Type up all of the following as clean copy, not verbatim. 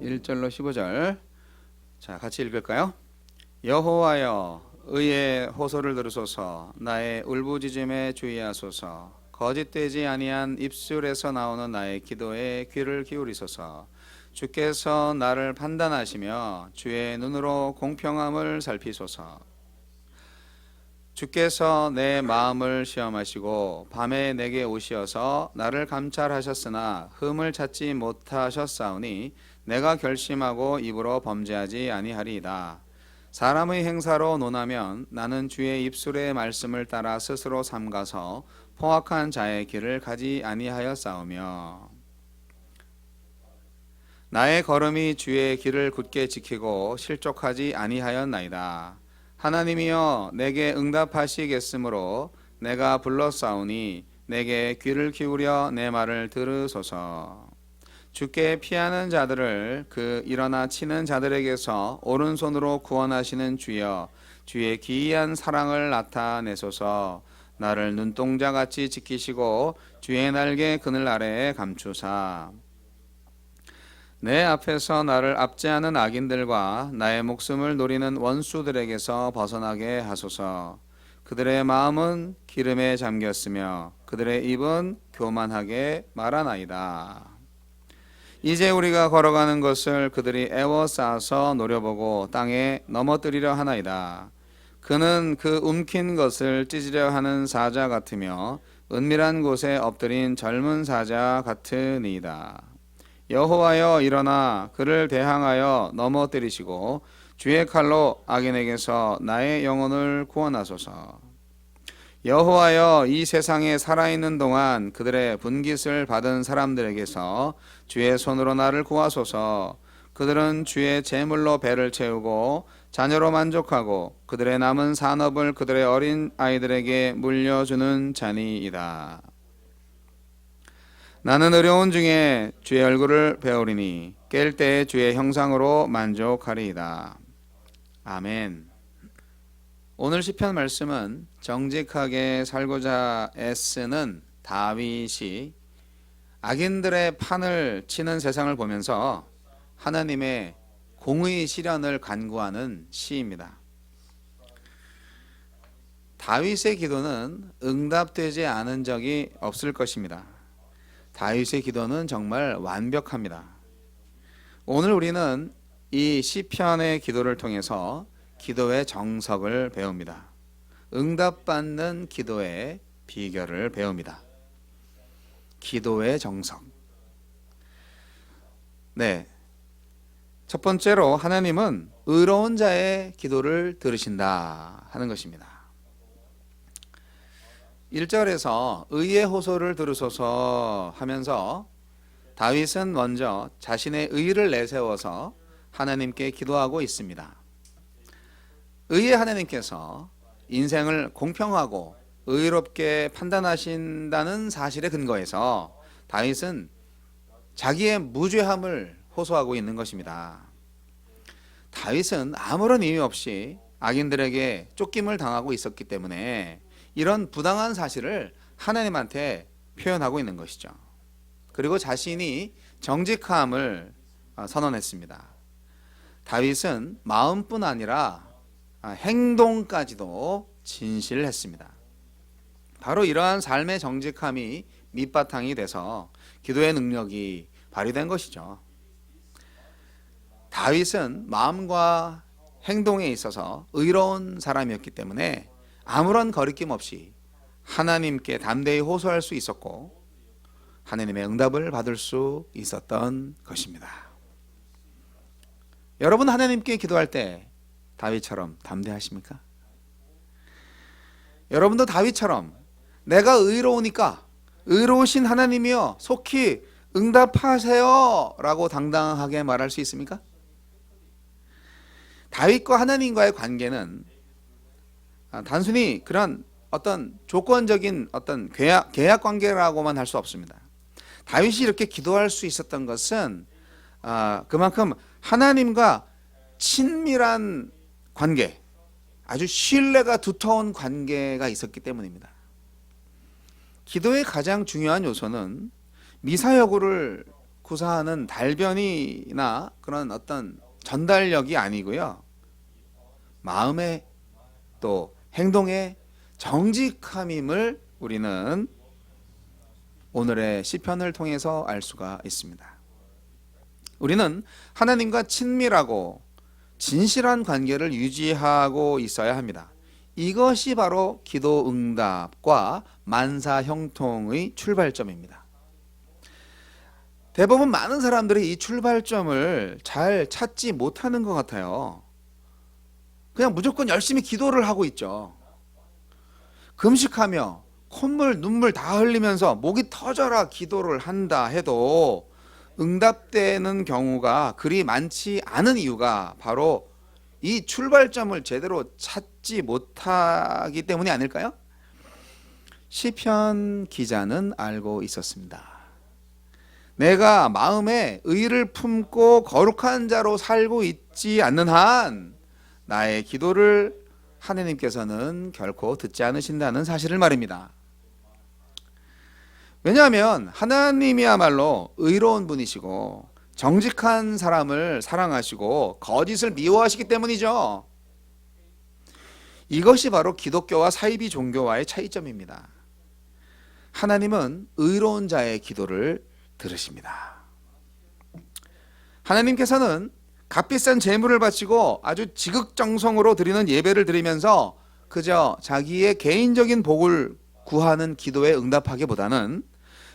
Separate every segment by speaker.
Speaker 1: 1절로 15절. 자, 같이 읽을까요? 여호와여, 의의 호소를 들으소서. 나의 울부짖음에 주의하소서. 거짓되지 아니한 입술에서 나오는 나의 기도에 귀를 기울이소서. 주께서 나를 판단하시며 주의 눈으로 공평함을 살피소서. 주께서 내 마음을 시험하시고 밤에 내게 오시어서 나를 감찰하셨으나 흠을 찾지 못하셨사오니 내가 결심하고 입으로 범죄하지 아니하리이다. 사람의 행사로 논하면 나는 주의 입술의 말씀을 따라 스스로 삼가서 포악한 자의 길을 가지 아니하였사오며 나의 걸음이 주의 길을 굳게 지키고 실족하지 아니하였나이다. 하나님이여, 내게 응답하시겠으므로 내가 불렀사오니 내게 귀를 기울여 내 말을 들으소서. 주께 피하는 자들을 그 일어나 치는 자들에게서 오른손으로 구원하시는 주여, 주의 기이한 사랑을 나타내소서. 나를 눈동자같이 지키시고 주의 날개 그늘 아래에 감추사 내 앞에서 나를 압제하는 악인들과 나의 목숨을 노리는 원수들에게서 벗어나게 하소서. 그들의 마음은 기름에 잠겼으며 그들의 입은 교만하게 말하나이다. 이제 우리가 걸어가는 것을 그들이 애워싸서 노려보고 땅에 넘어뜨리려 하나이다. 그는 그 움킨 것을 찢으려 하는 사자 같으며 은밀한 곳에 엎드린 젊은 사자 같으니이다. 여호와여, 일어나 그를 대항하여 넘어뜨리시고 주의 칼로 악인에게서 나의 영혼을 구원하소서. 여호와여, 이 세상에 살아있는 동안 그들의 분깃을 받은 사람들에게서 주의 손으로 나를 구하소서. 그들은 주의 제물로 배를 채우고 자녀로 만족하고 그들의 남은 산업을 그들의 어린 아이들에게 물려주는 자니이다. 나는 어려운 중에 주의 얼굴을 배우리니 깰 때에 주의 형상으로 만족하리이다. 아멘. 오늘 시편 말씀은 정직하게 살고자 애쓰는 다윗이 악인들의 판을 치는 세상을 보면서 하나님의 공의 실현을 간구하는 시입니다. 다윗의 기도는 응답되지 않은 적이 없을 것입니다. 다윗의 기도는 정말 완벽합니다. 오늘 우리는 이 시편의 기도를 통해서 기도의 정석을 배웁니다. 응답받는 기도의 비결을 배웁니다. 기도의 정석. 네. 첫 번째로 하나님은 의로운 자의 기도를 들으신다 하는 것입니다. 1절에서 의의 호소를 들으소서 하면서 다윗은 먼저 자신의 의를 내세워서 하나님께 기도하고 있습니다. 의의 하나님께서 인생을 공평하고 의롭게 판단하신다는 사실에 근거해서 다윗은 자기의 무죄함을 호소하고 있는 것입니다. 다윗은 아무런 이유 없이 악인들에게 쫓김을 당하고 있었기 때문에 이런 부당한 사실을 하나님한테 표현하고 있는 것이죠. 그리고 자신이 정직함을 선언했습니다. 다윗은 마음뿐 아니라 행동까지도 진실했습니다. 바로 이러한 삶의 정직함이 밑바탕이 돼서 기도의 능력이 발휘된 것이죠. 다윗은 마음과 행동에 있어서 의로운 사람이었기 때문에 아무런 거리낌 없이 하나님께 담대히 호소할 수 있었고 하나님의 응답을 받을 수 있었던 것입니다. 여러분, 하나님께 기도할 때 다윗처럼 담대하십니까? 여러분도 다윗처럼 내가 의로우니까 의로우신 하나님이여 속히 응답하세요 라고 당당하게 말할 수 있습니까? 다윗과 하나님과의 관계는 단순히 그런 어떤 조건적인 어떤 계약 관계라고만 할 수 없습니다. 다윗이 이렇게 기도할 수 있었던 것은 그만큼 하나님과 친밀한 관계, 아주 신뢰가 두터운 관계가 있었기 때문입니다. 기도의 가장 중요한 요소는 미사여구를 구사하는 달변이나 그런 어떤 전달력이 아니고요. 마음의 또 행동의 정직함임을 우리는 오늘의 시편을 통해서 알 수가 있습니다. 우리는 하나님과 친밀하고 진실한 관계를 유지하고 있어야 합니다. 이것이 바로 기도 응답과 만사 형통의 출발점입니다. 대부분 많은 사람들이 이 출발점을 잘 찾지 못하는 것 같아요. 그냥 무조건 열심히 기도를 하고 있죠. 금식하며 콧물 눈물 다 흘리면서 목이 터져라 기도를 한다 해도 응답되는 경우가 그리 많지 않은 이유가 바로 이 출발점을 제대로 찾지 못하기 때문이 아닐까요? 시편 기자는 알고 있었습니다. 내가 마음에 의를 품고 거룩한 자로 살고 있지 않는 한 나의 기도를 하느님께서는 결코 듣지 않으신다는 사실을 말입니다. 왜냐하면 하나님이야말로 의로운 분이시고 정직한 사람을 사랑하시고 거짓을 미워하시기 때문이죠. 이것이 바로 기독교와 사이비 종교와의 차이점입니다. 하나님은 의로운 자의 기도를 들으십니다. 하나님께서는 값비싼 제물을 바치고 아주 지극정성으로 드리는 예배를 드리면서 그저 자기의 개인적인 복을 구하는 기도에 응답하기보다는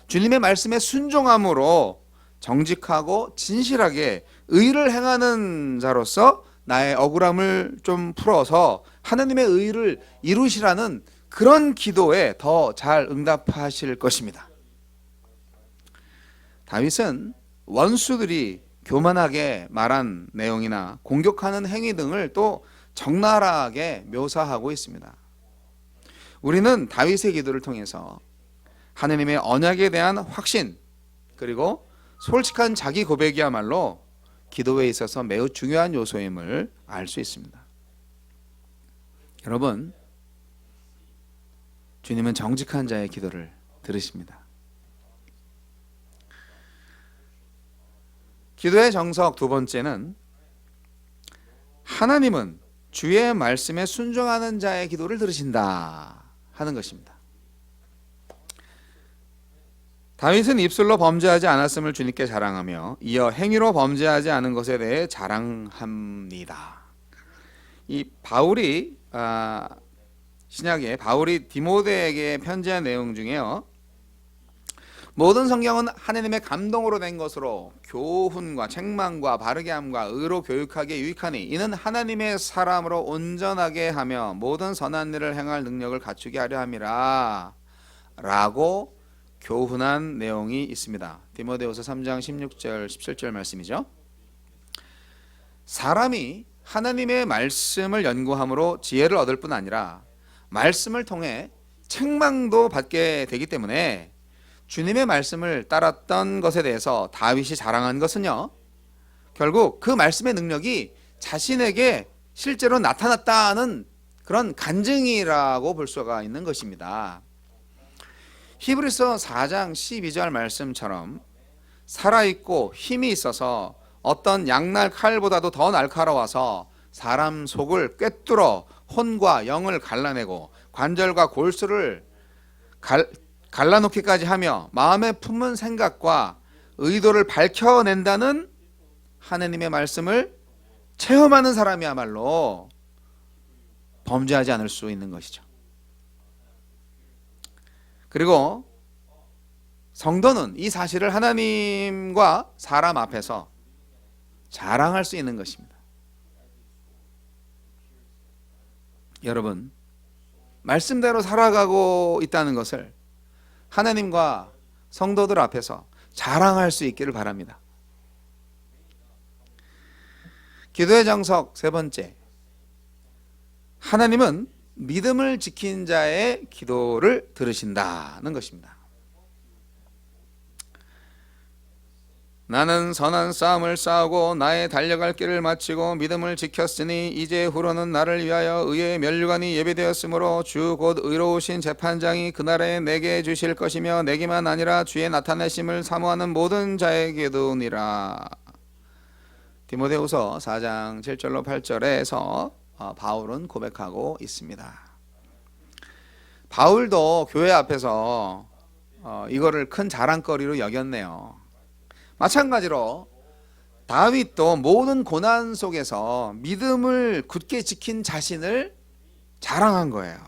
Speaker 1: 주님의 말씀에 순종함으로 정직하고 진실하게 의를 행하는 자로서 나의 억울함을 좀 풀어서 하나님의 의를 이루시라는 그런 기도에 더 잘 응답하실 것입니다. 다윗은 원수들이 교만하게 말한 내용이나 공격하는 행위 등을 또 적나라하게 묘사하고 있습니다. 우리는 다윗의 기도를 통해서 하나님의 언약에 대한 확신 그리고 솔직한 자기 고백이야말로 기도에 있어서 매우 중요한 요소임을 알 수 있습니다. 여러분, 주님은 정직한 자의 기도를 들으십니다. 기도의 정석 두 번째는 하나님은 주의 말씀에 순종하는 자의 기도를 들으신다 하는 것입니다. 다윗은 입술로 범죄하지 않았음을 주님께 자랑하며 이어 행위로 범죄하지 않은 것에 대해 자랑합니다. 이 바울이 신약에 바울이 디모데에게 편지한 내용 중에요. 모든 성경은 하나님의 감동으로 된 것으로 교훈과 책망과 바르게 함과 의로 교육하기에 유익하니 이는 하나님의 사람으로 온전하게 하며 모든 선한 일을 행할 능력을 갖추게 하려 함이라 라고 교훈한 내용이 있습니다. 디모데후서 3장 16절 17절 말씀이죠. 사람이 하나님의 말씀을 연구함으로 지혜를 얻을 뿐 아니라 말씀을 통해 책망도 받게 되기 때문에 주님의 말씀을 따랐던 것에 대해서 다윗이 자랑한 것은요, 결국 그 말씀의 능력이 자신에게 실제로 나타났다는 그런 간증이라고 볼 수가 있는 것입니다. 히브리서 4장 12절 말씀처럼 살아있고 힘이 있어서 어떤 양날 칼보다도 더 날카로워서 사람 속을 꿰뚫어 혼과 영을 갈라내고 관절과 골수를 갈라놓기까지 하며 마음에 품은 생각과 의도를 밝혀낸다는 하나님의 말씀을 체험하는 사람이야말로 범죄하지 않을 수 있는 것이죠. 그리고 성도는 이 사실을 하나님과 사람 앞에서 자랑할 수 있는 것입니다. 여러분, 말씀대로 살아가고 있다는 것을 하나님과 성도들 앞에서 자랑할 수 있기를 바랍니다. 기도의 정석 세 번째, 하나님은 믿음을 지킨 자의 기도를 들으신다는 것입니다. 나는 선한 싸움을 싸우고 나의 달려갈 길을 마치고 믿음을 지켰으니 이제 후로는 나를 위하여 의의 면류관이 예비되었으므로 주 곧 의로우신 재판장이 그날에 내게 주실 것이며 내게만 아니라 주의 나타내심을 사모하는 모든 자에게도니라. 디모데후서 4장 7절로 8절에서 바울은 고백하고 있습니다. 바울도 교회 앞에서 이거를 큰 자랑거리로 여겼네요. 마찬가지로 다윗도 모든 고난 속에서 믿음을 굳게 지킨 자신을 자랑한 거예요.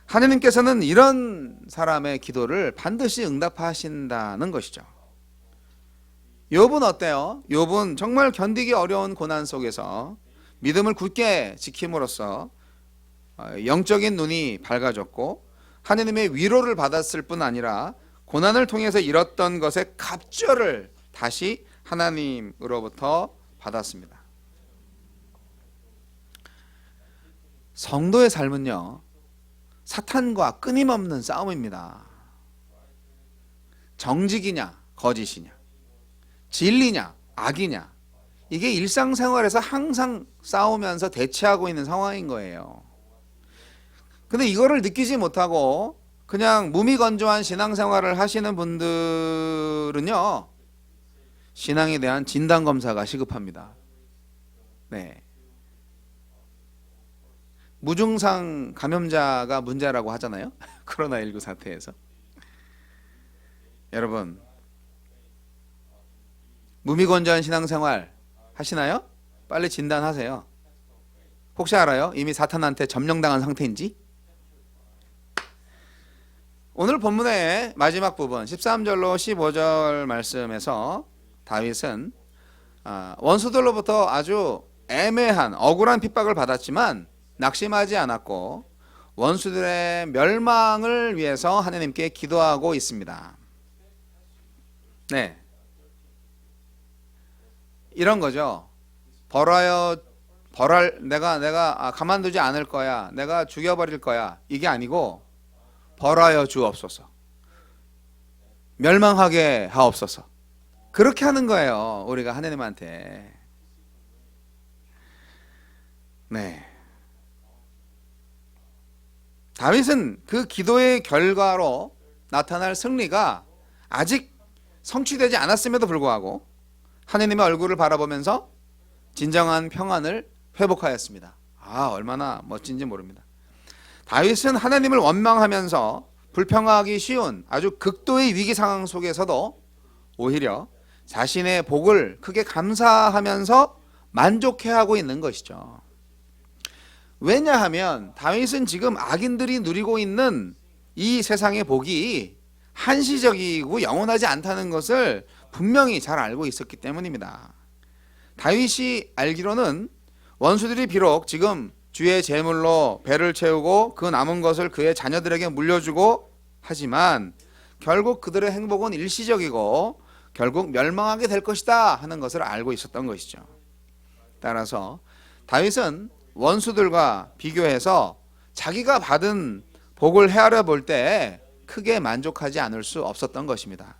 Speaker 1: 하나님께서는 이런 사람의 기도를 반드시 응답하신다는 것이죠. 욥은 어때요? 욥은 정말 견디기 어려운 고난 속에서 믿음을 굳게 지킴으로써 영적인 눈이 밝아졌고 하나님의 위로를 받았을 뿐 아니라 고난을 통해서 잃었던 것의 갑절을 다시 하나님으로부터 받았습니다. 성도의 삶은요, 사탄과 끊임없는 싸움입니다. 정직이냐 거짓이냐, 진리냐 악이냐, 이게 일상생활에서 항상 싸우면서 대치하고 있는 상황인 거예요. 근데 이거를 느끼지 못하고 그냥 무미건조한 신앙생활을 하시는 분들은요, 신앙에 대한 진단검사가 시급합니다. 네. 무증상 감염자가 문제라고 하잖아요. 코로나19 사태에서. 여러분, 무미건조한 신앙생활 하시나요? 빨리 진단하세요. 혹시 알아요? 이미 사탄한테 점령당한 상태인지? 오늘 본문의 마지막 부분 13절로 15절 말씀에서 다윗은 원수들로부터 아주 애매한 억울한 핍박을 받았지만 낙심하지 않았고 원수들의 멸망을 위해서 하나님께 기도하고 있습니다. 네, 이런 거죠. 내가 가만두지 않을 거야, 내가 죽여버릴 거야, 이게 아니고 벌하여 주옵소서, 멸망하게 하옵소서, 그렇게 하는 거예요, 우리가 하나님한테. 네, 다윗은 그 기도의 결과로 나타날 승리가 아직 성취되지 않았음에도 불구하고 하나님의 얼굴을 바라보면서 진정한 평안을 회복하였습니다. 얼마나 멋진지 모릅니다. 다윗은 하나님을 원망하면서 불평하기 쉬운 아주 극도의 위기 상황 속에서도 오히려 자신의 복을 크게 감사하면서 만족해하고 있는 것이죠. 왜냐하면 다윗은 지금 악인들이 누리고 있는 이 세상의 복이 한시적이고 영원하지 않다는 것을 분명히 잘 알고 있었기 때문입니다. 다윗이 알기로는 원수들이 비록 지금 주의 제물로 배를 채우고 그 남은 것을 그의 자녀들에게 물려주고 하지만 결국 그들의 행복은 일시적이고 결국 멸망하게 될 것이다 하는 것을 알고 있었던 것이죠. 따라서 다윗은 원수들과 비교해서 자기가 받은 복을 헤아려 볼 때 크게 만족하지 않을 수 없었던 것입니다.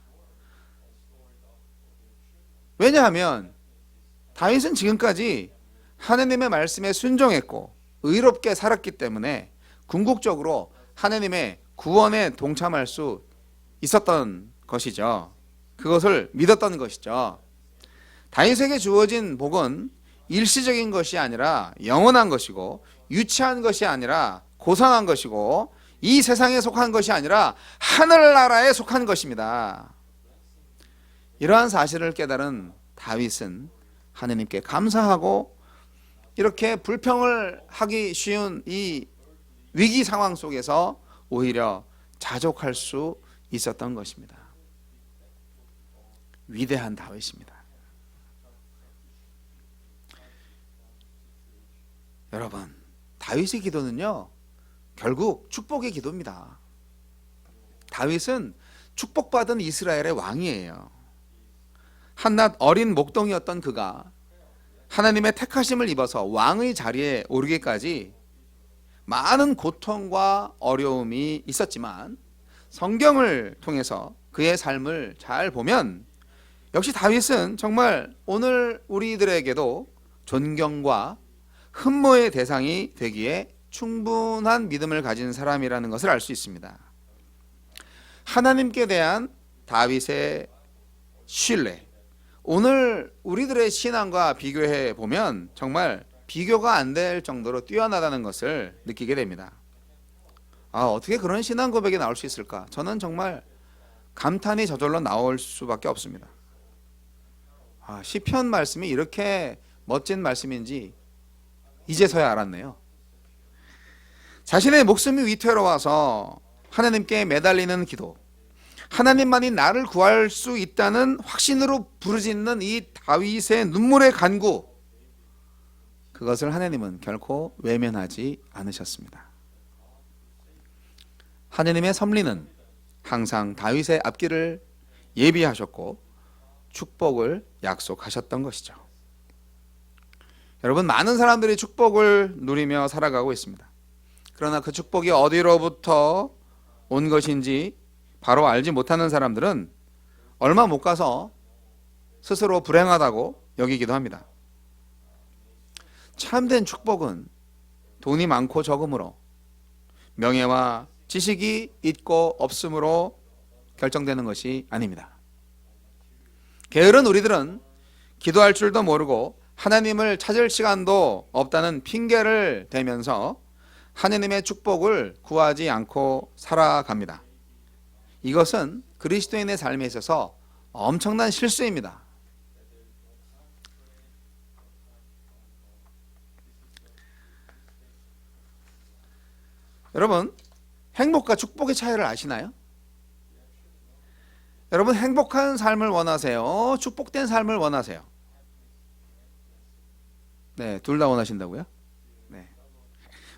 Speaker 1: 왜냐하면 다윗은 지금까지 하나님의 말씀에 순종했고 의롭게 살았기 때문에 궁극적으로 하나님의 구원에 동참할 수 있었던 것이죠. 그것을 믿었던 것이죠. 다윗에게 주어진 복은 일시적인 것이 아니라 영원한 것이고, 유치한 것이 아니라 고상한 것이고, 이 세상에 속한 것이 아니라 하늘나라에 속한 것입니다. 이러한 사실을 깨달은 다윗은 하나님께 감사하고 이렇게 불평을 하기 쉬운 이 위기 상황 속에서 오히려 자족할 수 있었던 것입니다. 위대한 다윗입니다. 여러분, 다윗의 기도는요, 결국 축복의 기도입니다. 다윗은 축복받은 이스라엘의 왕이에요. 한낱 어린 목동이었던 그가 하나님의 택하심을 입어서 왕의 자리에 오르기까지 많은 고통과 어려움이 있었지만 성경을 통해서 그의 삶을 잘 보면 역시 다윗은 정말 오늘 우리들에게도 존경과 흠모의 대상이 되기에 충분한 믿음을 가진 사람이라는 것을 알 수 있습니다. 하나님께 대한 다윗의 신뢰, 오늘 우리들의 신앙과 비교해 보면 정말 비교가 안 될 정도로 뛰어나다는 것을 느끼게 됩니다. 어떻게 그런 신앙 고백이 나올 수 있을까? 저는 정말 감탄이 저절로 나올 수밖에 없습니다. 시편 말씀이 이렇게 멋진 말씀인지 이제서야 알았네요. 자신의 목숨이 위태로워서 하나님께 매달리는 기도, 하나님만이 나를 구할 수 있다는 확신으로 부르짖는 이 다윗의 눈물의 간구, 그것을 하나님은 결코 외면하지 않으셨습니다. 하나님의 섭리는 항상 다윗의 앞길을 예비하셨고 축복을 약속하셨던 것이죠. 여러분, 많은 사람들이 축복을 누리며 살아가고 있습니다. 그러나 그 축복이 어디로부터 온 것인지 바로 알지 못하는 사람들은 얼마 못 가서 스스로 불행하다고 여기기도 합니다. 참된 축복은 돈이 많고 적음으로, 명예와 지식이 있고 없음으로 결정되는 것이 아닙니다. 게으른 우리들은 기도할 줄도 모르고 하나님을 찾을 시간도 없다는 핑계를 대면서 하나님의 축복을 구하지 않고 살아갑니다. 이것은 그리스도인의 삶에 있어서 엄청난 실수입니다. 여러분, 행복과 축복의 차이를 아시나요? 여러분, 행복한 삶을 원하세요? 축복된 삶을 원하세요? 네, 둘 다 원하신다고요? 네.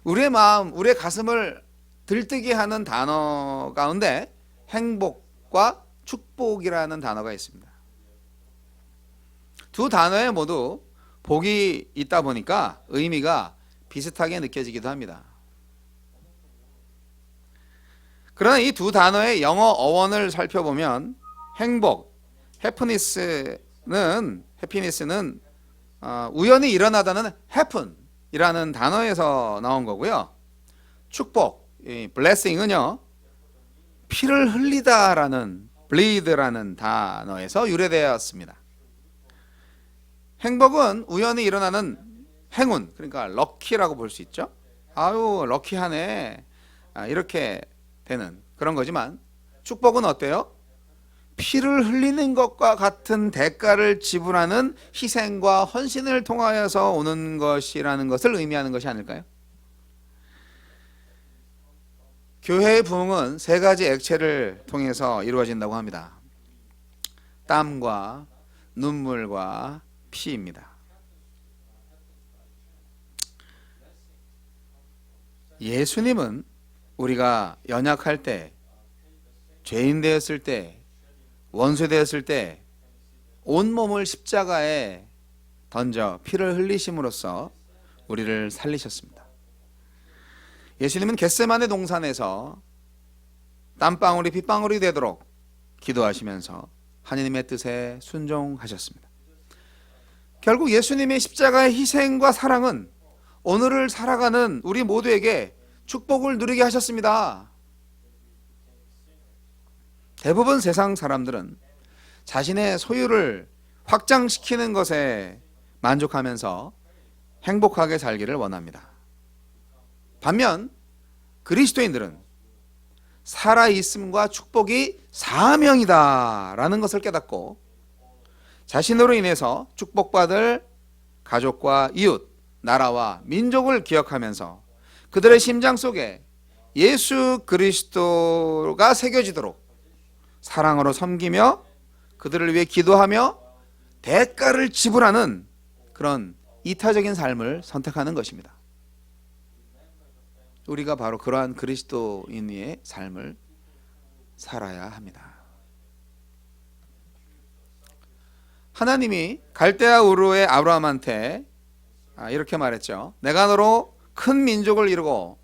Speaker 1: 우리의 마음, 우리의 가슴을 들뜨게 하는 단어 가운데 행복과 축복이라는 단어가 있습니다. 두 단어에 모두 복이 있다 보니까 의미가 비슷하게 느껴지기도 합니다. 그러나 이 두 단어의 영어 어원을 살펴보면 행복, 해피니스는 우연히 일어나다는 happen이라는 단어에서 나온 거고요. 축복, blessing은요, 피를 흘리다라는 bleed라는 단어에서 유래되었습니다. 행복은 우연히 일어나는 행운, 그러니까 럭키라고 볼 수 있죠. 아유, 럭키하네, 이렇게 되는 그런 거지만, 축복은 어때요? 피를 흘리는 것과 같은 대가를 지불하는 희생과 헌신을 통하여서 오는 것이라는 것을 의미하는 것이 아닐까요? 교회의 부흥은 세 가지 액체를 통해서 이루어진다고 합니다. 땀과 눈물과 피입니다. 예수님은 우리가 연약할 때, 죄인 되었을 때, 원수 되었을 때 온몸을 십자가에 던져 피를 흘리심으로써 우리를 살리셨습니다. 예수님은 겟세마네 동산에서 땀방울이 핏방울이 되도록 기도하시면서 하나님의 뜻에 순종하셨습니다. 결국 예수님의 십자가의 희생과 사랑은 오늘을 살아가는 우리 모두에게 축복을 누리게 하셨습니다. 대부분 세상 사람들은 자신의 소유를 확장시키는 것에 만족하면서 행복하게 살기를 원합니다. 반면 그리스도인들은 살아있음과 축복이 사명이다라는 것을 깨닫고 자신으로 인해서 축복받을 가족과 이웃, 나라와 민족을 기억하면서 그들의 심장 속에 예수 그리스도가 새겨지도록 사랑으로 섬기며 그들을 위해 기도하며 대가를 지불하는 그런 이타적인 삶을 선택하는 것입니다. 우리가 바로 그러한 그리스도인의 삶을 살아야 합니다. 하나님이 갈대아 우르의 아브라함한테 이렇게 말했죠. 내가 너로 큰 민족을 이루고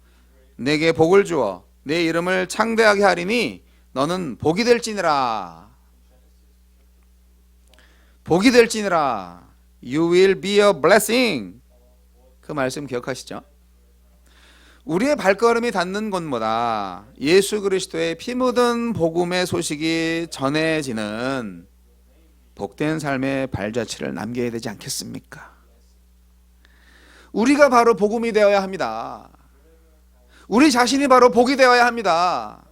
Speaker 1: 내게 복을 주어 내 이름을 창대하게 하리니 너는 복이 될지니라. 복이 될지니라. You will be a blessing. 그 말씀 기억하시죠? 우리의 발걸음이 닿는 곳마다 예수 그리스도의 피 묻은 복음의 소식이 전해지는 복된 삶의 발자취를 남겨야 되지 않겠습니까? 우리가 바로 복음이 되어야 합니다. 우리 자신이 바로 복이 되어야 합니다.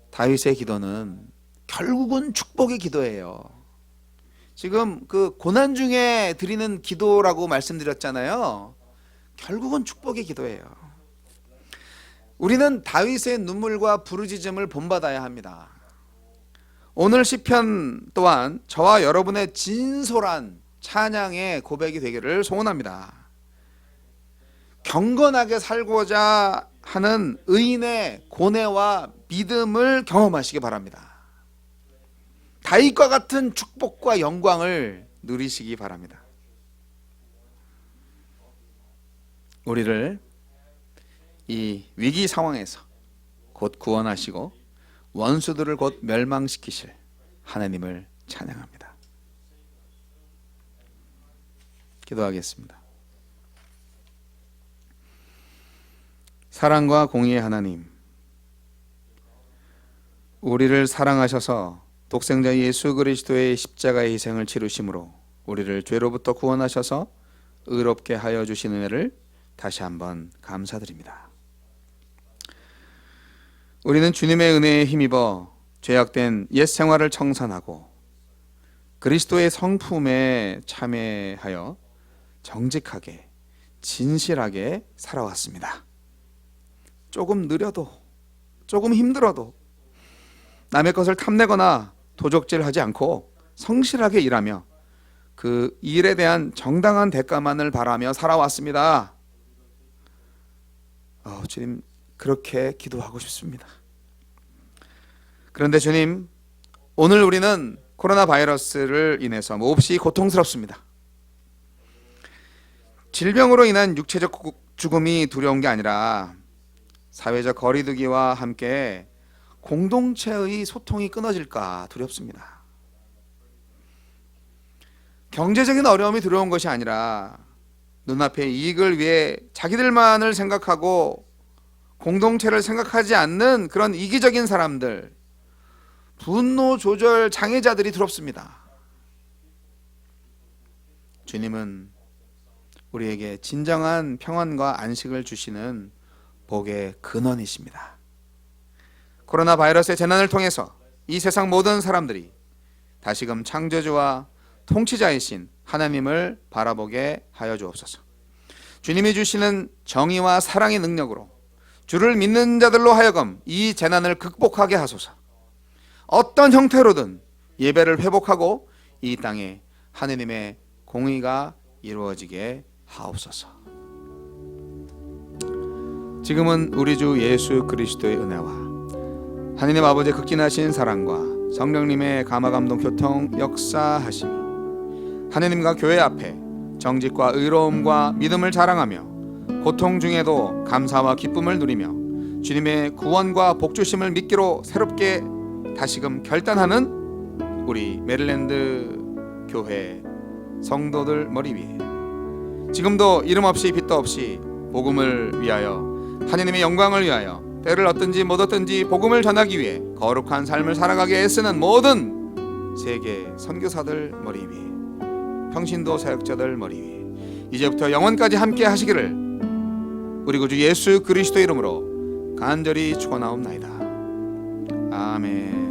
Speaker 1: 다윗의 기도는 결국은 축복의 기도예요. 지금 그 고난 중에 드리는 기도라고 말씀드렸잖아요. 결국은 축복의 기도예요. 우리는 다윗의 눈물과 부르짖음을 본받아야 합니다. 오늘 시편 또한 저와 여러분의 진솔한 찬양의 고백이 되기를 소원합니다. 경건하게 살고자 하는 의인의 고뇌와 믿음을 경험하시기 바랍니다. 다윗과 같은 축복과 영광을 누리시기 바랍니다. 우리를 이 위기 상황에서 곧 구원하시고 원수들을 곧 멸망시키실 하나님을 찬양합니다. 기도하겠습니다. 사랑과 공의의 하나님, 우리를 사랑하셔서 독생자 예수 그리스도의 십자가의 희생을 치르심으로 우리를 죄로부터 구원하셔서 의롭게 하여 주신 은혜를 다시 한번 감사드립니다. 우리는 주님의 은혜에 힘입어 죄악된 옛 생활을 청산하고 그리스도의 성품에 참여하여 정직하게 진실하게 살아왔습니다. 조금 느려도 조금 힘들어도 남의 것을 탐내거나 도적질하지 않고 성실하게 일하며 그 일에 대한 정당한 대가만을 바라며 살아왔습니다. 주님, 그렇게 기도하고 싶습니다. 그런데 주님, 오늘 우리는 코로나 바이러스를 인해서 몹시 고통스럽습니다. 질병으로 인한 육체적 죽음이 두려운 게 아니라 사회적 거리두기와 함께 공동체의 소통이 끊어질까 두렵습니다. 경제적인 어려움이 두려운 것이 아니라 눈앞의 이익을 위해 자기들만을 생각하고 공동체를 생각하지 않는 그런 이기적인 사람들, 분노 조절 장애자들이 두렵습니다. 주님은 우리에게 진정한 평안과 안식을 주시는 복의 근원이십니다. 코로나 바이러스의 재난을 통해서 이 세상 모든 사람들이 다시금 창조주와 통치자이신 하나님을 바라보게 하여 주옵소서. 주님이 주시는 정의와 사랑의 능력으로 주를 믿는 자들로 하여금 이 재난을 극복하게 하소서. 어떤 형태로든 예배를 회복하고 이 땅에 하느님의 공의가 이루어지게 하옵소서. 지금은 우리 주 예수 그리스도의 은혜와 하느님 아버지의 극진하신 사랑과 성령님의 감화감동 교통 역사하심이 하느님과 교회 앞에 정직과 의로움과 믿음을 자랑하며 고통 중에도 감사와 기쁨을 누리며 주님의 구원과 복주심을 믿기로 새롭게 다시금 결단하는 우리 메릴랜드 교회 성도들 머리 위에 지금도 이름 없이 빚도 없이 복음을 위하여 하느님의 영광을 위하여 때를 얻든지 못 얻든지 복음을 전하기 위해 거룩한 삶을 살아가게 애쓰는 모든 세계 선교사들 머리 위에 평신도 사역자들 머리 위에 이제부터 영원까지 함께 하시기를 우리 구주 예수 그리스도 이름으로 간절히 축원하옵나이다. 아멘.